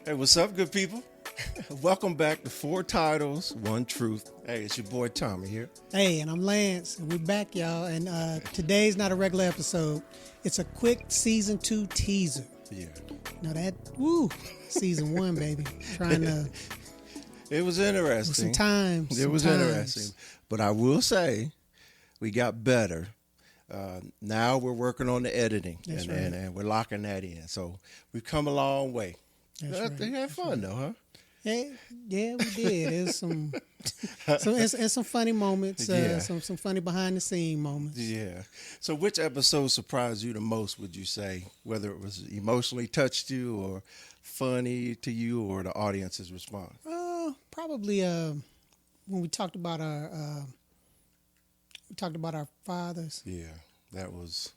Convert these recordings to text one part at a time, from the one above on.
Hey, what's up, good people? Welcome back to Four Titles, One Truth. Hey, it's your boy Tommie here. Hey, and I'm Lance, and we're back, y'all. And today's not a regular episode. It's a quick season 2 teaser. Yeah. Now season 1, baby. Trying to. It was interesting. Some time. It was interesting. But I will say, we got better. Now we're working on the editing, and we're locking that in. So we've come a long way. They had fun though, huh? Yeah, we did. There's some funny moments. Some funny behind the scene moments. Yeah. So which episode surprised you the most? Would you say, whether it was emotionally touched you, or funny to you, or the audience's response? Probably when we talked about our fathers. Yeah, that one was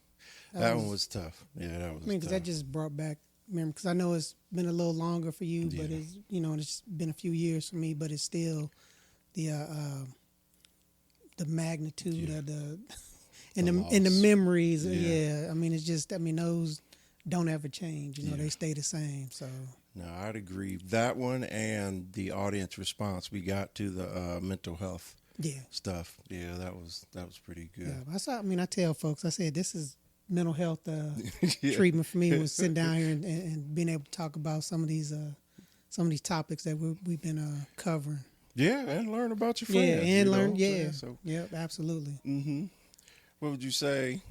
tough. Yeah, that was. I mean, because that just brought back memory. Because I know it's been a little longer for you, but it's been a few years for me. But it's still the magnitude of the and the memories. Yeah. I mean, it's just those don't ever change. They stay the same. So. No, I'd agree. That one and the audience response we got to the mental health stuff. Yeah, that was pretty good. Yeah, I tell folks, I said this is mental health treatment for me, was sitting down here and being able to talk about some of these topics that we've been covering. Yeah, and learn about your friends. Yeah, and learn. Yeah, absolutely. Mm-hmm. What would you say?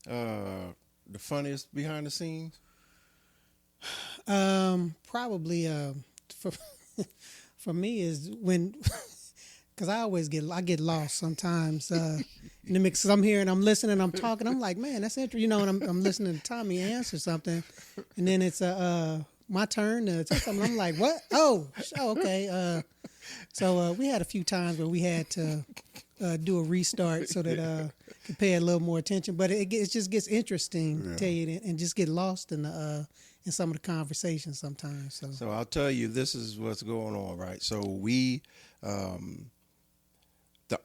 The funniest behind the scenes? Probably for me is when, because I get lost sometimes in the mix. Cause I'm here and I'm listening, I'm talking, I'm like, man, that's interesting, and I'm listening to Tommie answer something, and then it's my turn to say something. I'm like, what? Oh, okay. So we had a few times where we had to do a restart so that could pay a little more attention, but it just gets interesting, tell you, and just get lost in some of the conversations sometimes. So I'll tell you, this is what's going on, right? So we,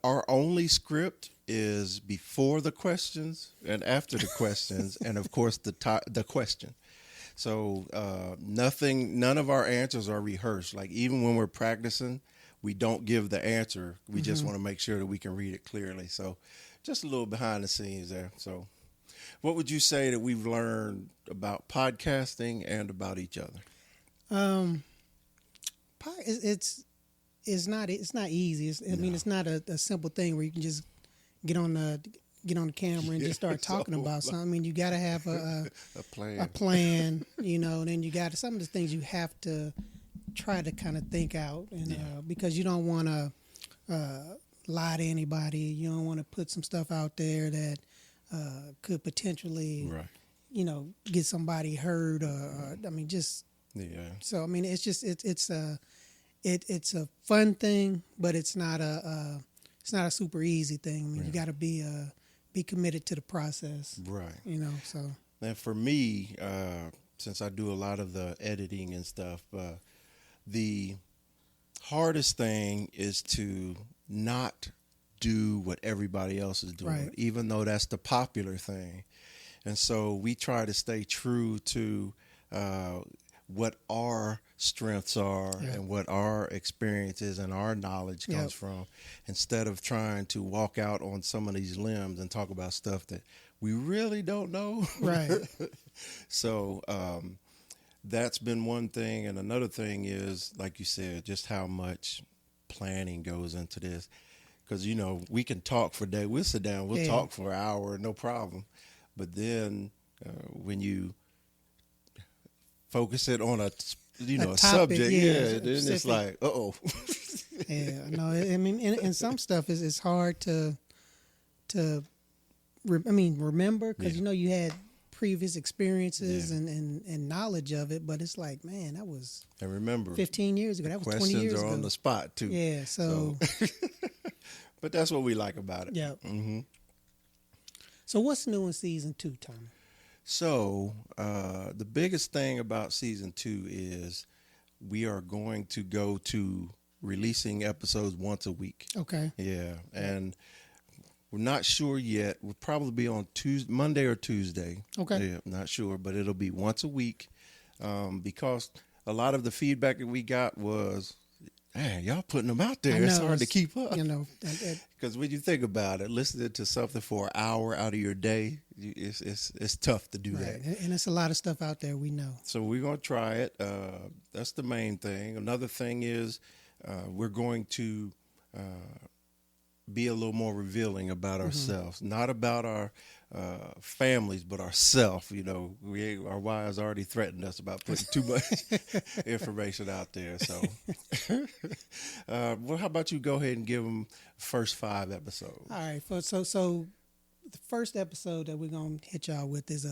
our only script is before the questions and after the questions, and of course the question. So none of our answers are rehearsed. Like even when we're practicing, we don't give the answer. We just want to make sure that we can read it clearly. So just a little behind the scenes there. So what would you say that we've learned about podcasting and about each other? It's not easy. It's not a simple thing where you can just get on the camera and just start talking about something. I mean, you got to have a plan, and then you got some of the things you have to try to kind of think out, and because you don't want to lie to anybody. You don't want to put some stuff out there that could potentially, get somebody hurt, or just. Yeah. So it's just it's a fun thing, but it's not a super easy thing. I mean, you got to be committed to the process, right? So. And for me, since I do a lot of the editing and stuff, the hardest thing is to not do what everybody else is doing, even though that's the popular thing. And so we try to stay true to what our strengths are and what our experiences and our knowledge comes from, instead of trying to walk out on some of these limbs and talk about stuff that we really don't know. Right. So that's been one thing. And another thing is, like you said, just how much planning goes into this. Because, we can talk for days. We'll sit down, we'll talk for an hour, no problem. But then when you focus it on a topic, subject, then it's like, uh-oh. And some stuff is hard to remember, because you had previous experiences and knowledge of it, but it's like, man, that was, and remember, 15 years ago, that was 20 years ago. Questions are on the spot too. Yeah, so. But that's what we like about it. Yeah. Mm-hmm. So what's new in season 2, Tommy? So the biggest thing about season 2 is we are going to go to releasing episodes once a week. Okay. Yeah, and we're not sure yet. We'll probably be on Monday or Tuesday. Okay. Yeah, not sure, but it'll be once a week, because a lot of the feedback that we got was, man, y'all putting them out there. I know, It's hard to keep up. You know, Because when you think about it, listening to something for an hour out of your day, it's tough to do right. that. And it's a lot of stuff out there we know. So we're going to try it. That's the main thing. Another thing is we're going to be a little more revealing about ourselves, not about our families, but ourselves. You know, our wives already threatened us about putting too much information out there. So, well, how about you go ahead and give them first 5 episodes? All right. So the first episode that we're going to hit y'all with is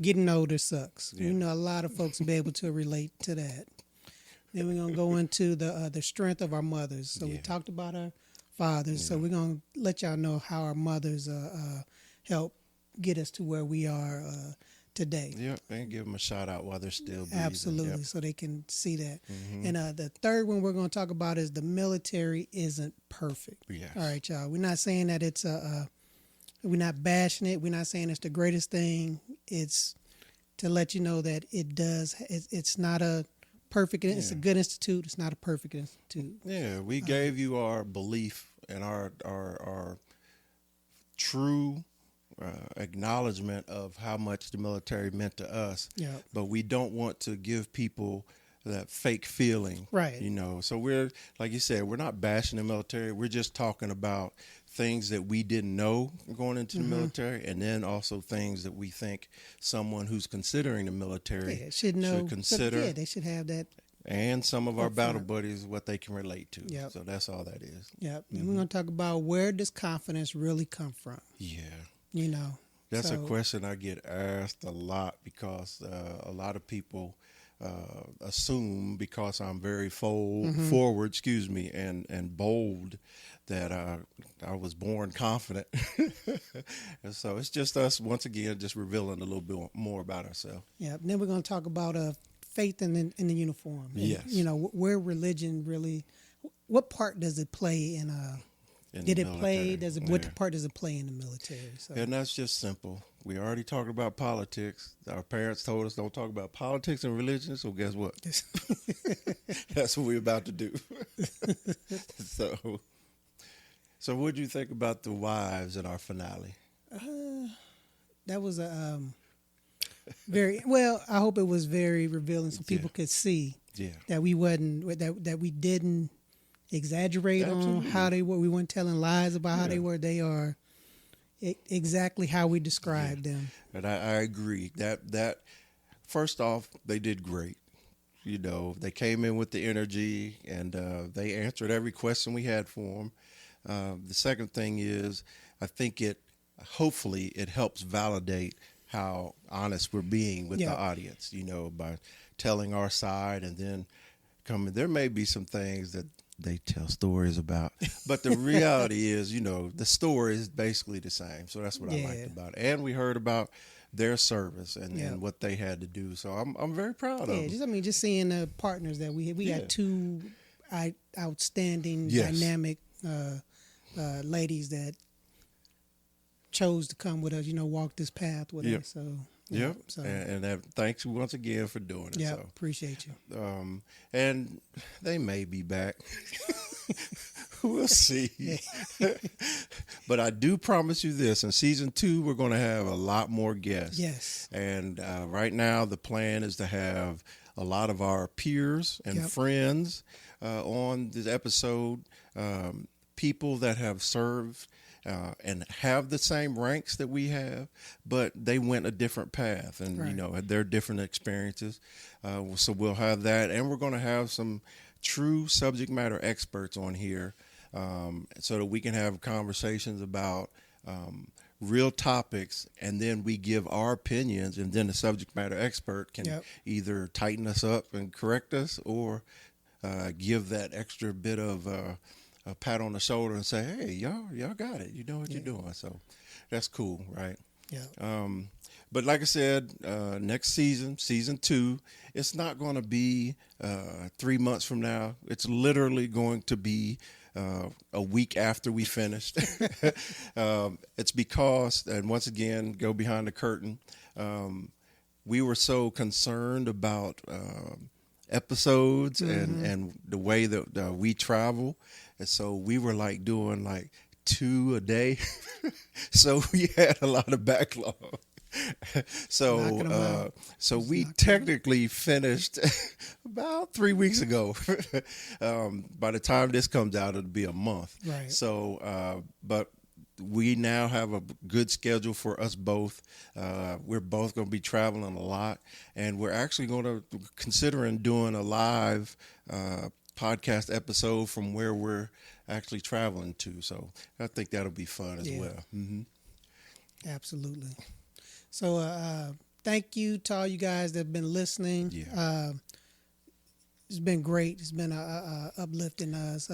getting older sucks. Yeah. We know a lot of folks will be able to relate to that. Then we're going to go into the strength of our mothers. So we talked about our fathers. So we're going to let y'all know how our mothers help get us to where we are today. Yep, and give them a shout out while they're still breathing. Absolutely, Yep. so they can see that. And the third one we're going to talk about is the military isn't perfect. Yes. All right, y'all. We're not saying that it's we're not bashing it. We're not saying it's the greatest thing. It's to let you know that it does. It's not a perfect. It's a good institute. It's not a perfect institute. Yeah, we gave you our belief and our true acknowledgement of how much the military meant to us. Yeah. But we don't want to give people that fake feeling. Right. You know, so we're, like you said, we're not bashing the military. We're just talking about things that we didn't know going into the military, and then also things that we think someone who's considering the military should know. should consider. Yeah, they should have that. And some of our battle front. buddies, what they can relate to. Yep. So that's all that is. Yep. And we're going to talk about where does confidence really come from. Yeah. You know. That's a So- question I get asked a lot because a lot of people assume because I'm very forward, and bold that I was born confident. And so it's just us, once again, just revealing a little bit more about ourselves. Yeah. And then we're going to talk about faith in the uniform. And, Yes. You know, where religion really, what part does it play in did it play? What part does it play in the military? So. And that's just simple. We already talked about politics. Our parents told us don't talk about politics and religion. So guess what? That's what we're about to do. So what do you think about the wives in our finale? That was a very well. I hope it was very revealing, so people could see that we wasn't that we didn't exaggerate on how they were. We weren't telling lies about how they were. They are exactly how we described them. And I agree that first off, they did great. You know, they came in with the energy and they answered every question we had for them. The second thing is, I think hopefully it helps validate how honest we're being with the audience, you know, by telling our side and then there may be some things that they tell stories about, but the reality is, you know, the story is basically the same. So that's what I liked about it. And we heard about their service and what they had to do. So I'm very proud of them. Just seeing the partners that we had two outstanding, dynamic ladies that chose to come with us, you know, walk this path with us. So So and thanks once again for doing it. Yeah, so. appreciate you. And they may be back. We'll see. But I do promise you this: in season 2, we're going to have a lot more guests. Yes. And right now, the plan is to have a lot of our peers and friends on this episode. People that have served. And have the same ranks that we have, but they went a different path and, you know, had their different experiences. So we'll have that. And we're going to have some true subject matter experts on here so that we can have conversations about real topics. And then we give our opinions, and then the subject matter expert can either tighten us up and correct us or give that extra bit of a pat on the shoulder and say, hey, y'all got it. You know what you're doing. So that's cool, right? Yeah. But like I said, next season, season 2, it's not going to be 3 months from now. It's literally going to be a week after we finished. It's because, and once again, go behind the curtain, we were so concerned about episodes and the way that we travel. And so we were like doing like 2 a day. So we had a lot of backlog. So we technically finished about 3 weeks ago. By the time this comes out, it'll be a month. Right. So, but we now have a good schedule for us both. We're both going to be traveling a lot, and we're actually going to considering doing a live podcast episode from where we're actually traveling to. So I think that'll be fun as well. Mm-hmm. Absolutely. So thank you to all you guys that have been listening. Yeah. It's been great. It's been uplifting us.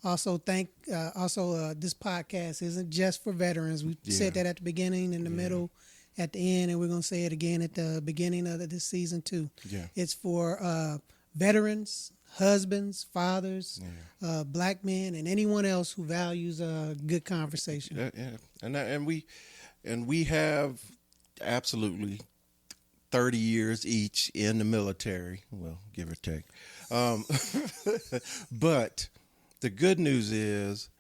Also, this podcast isn't just for veterans. We said that at the beginning, in the middle, at the end, and we're going to say it again at the beginning of this season too. Yeah. It's for veterans, husbands, fathers, black men, and anyone else who values a good conversation. Yeah. And we have absolutely 30 years each in the military. Well, give or take. But the good news is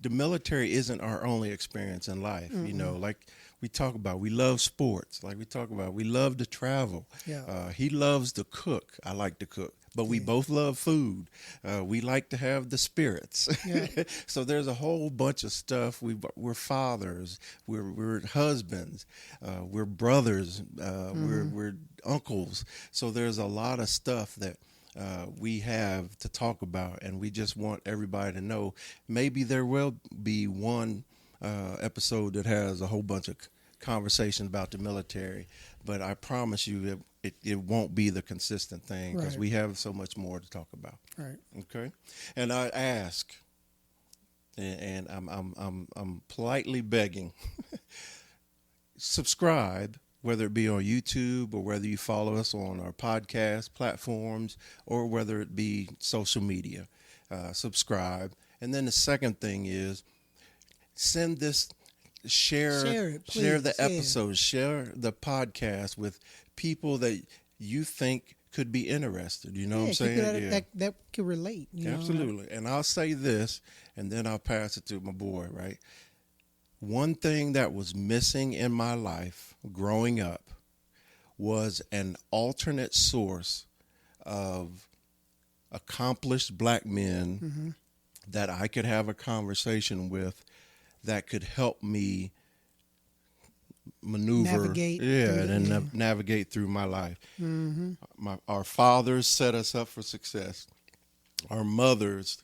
the military isn't our only experience in life. Mm-hmm. You know, like we talk about, we love sports. Like we talk about, we love to travel. Yeah. He loves to cook. I like to cook. But we both love food. We like to have the spirits. Yeah. So there's a whole bunch of stuff. We're fathers. We're husbands. We're brothers. We're uncles. So there's a lot of stuff that we have to talk about, and we just want everybody to know. Maybe there will be one episode that has a whole bunch of conversations about the military, but I promise you that it won't be the consistent thing, because we have so much more to talk about. Right. Okay. And I ask, and I'm politely begging, subscribe, whether it be on YouTube or whether you follow us on our podcast platforms or whether it be social media. Subscribe. And then the second thing is send this. Share it, please. Share the episodes, share the podcast with people that you think could be interested. You know what I'm saying? That could relate. Absolutely. And I'll say this, and then I'll pass it to my boy, right? One thing that was missing in my life growing up was an alternate source of accomplished black men that I could have a conversation with that could help me maneuver, navigate through my life. Mm-hmm. Our fathers set us up for success. Our mothers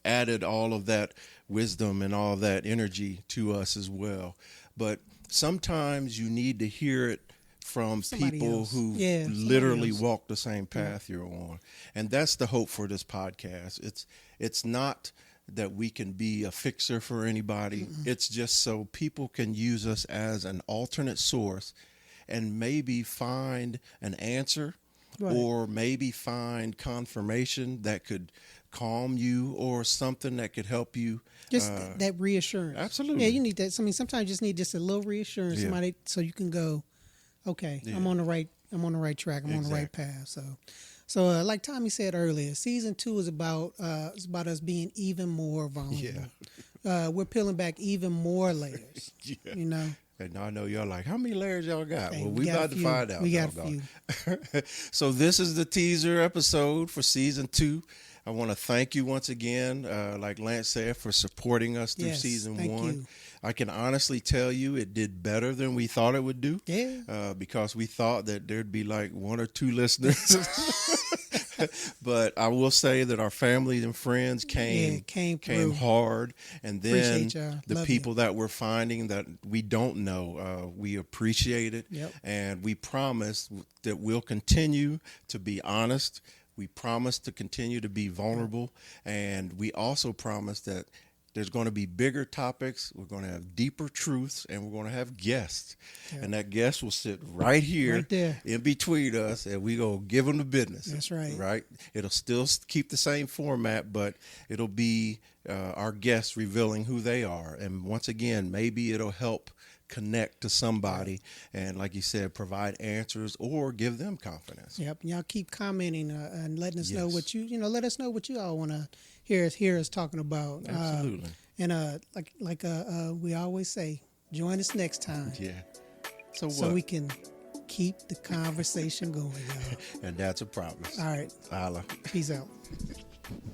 added all of that wisdom and all of that energy to us as well. But sometimes you need to hear it from people who literally walk the same path you're on. And that's the hope for this podcast. It's not that we can be a fixer for anybody. Mm-hmm. It's just so people can use us as an alternate source and maybe find an answer or maybe find confirmation that could calm you or something that could help you. Just that reassurance. Absolutely. Yeah, you need that. I mean, sometimes you just need just a little reassurance, somebody, so you can go, okay, I'm on the right track. I'm on the right path. So like Tommie said earlier, season 2 is about us being even more vulnerable. Yeah. We're peeling back even more layers. You know. And I know y'all like, how many layers y'all got? Hey, well, we about to find out. We got a few. So this is the teaser episode for season 2. I want to thank you once again, like Lance said, for supporting us through season 1. You. I can honestly tell you it did better than we thought it would do. Yeah. Because we thought that there'd be like 1 or 2 listeners. But I will say that our family and friends came hard. And then the people that we're finding that we don't know, we appreciate it. Yep. And we promise that we'll continue to be honest. We promise to continue to be vulnerable. And we also promise that there's going to be bigger topics. We're going to have deeper truths, and we're going to have guests. Yep. And that guest will sit right here, right there, in between us, and we go give them the business. That's right. Right? It'll still keep the same format, but it'll be our guests revealing who they are. And once again, maybe it'll help connect to somebody, and like you said, provide answers or give them confidence. Yep. Y'all keep commenting and letting us know Yes. what let us know what you all want to hear us talking about. Absolutely. And like we always say, join us next time. Yeah. So So what? we can keep the conversation going, y'all. And that's a promise. All right. Holla. Peace out.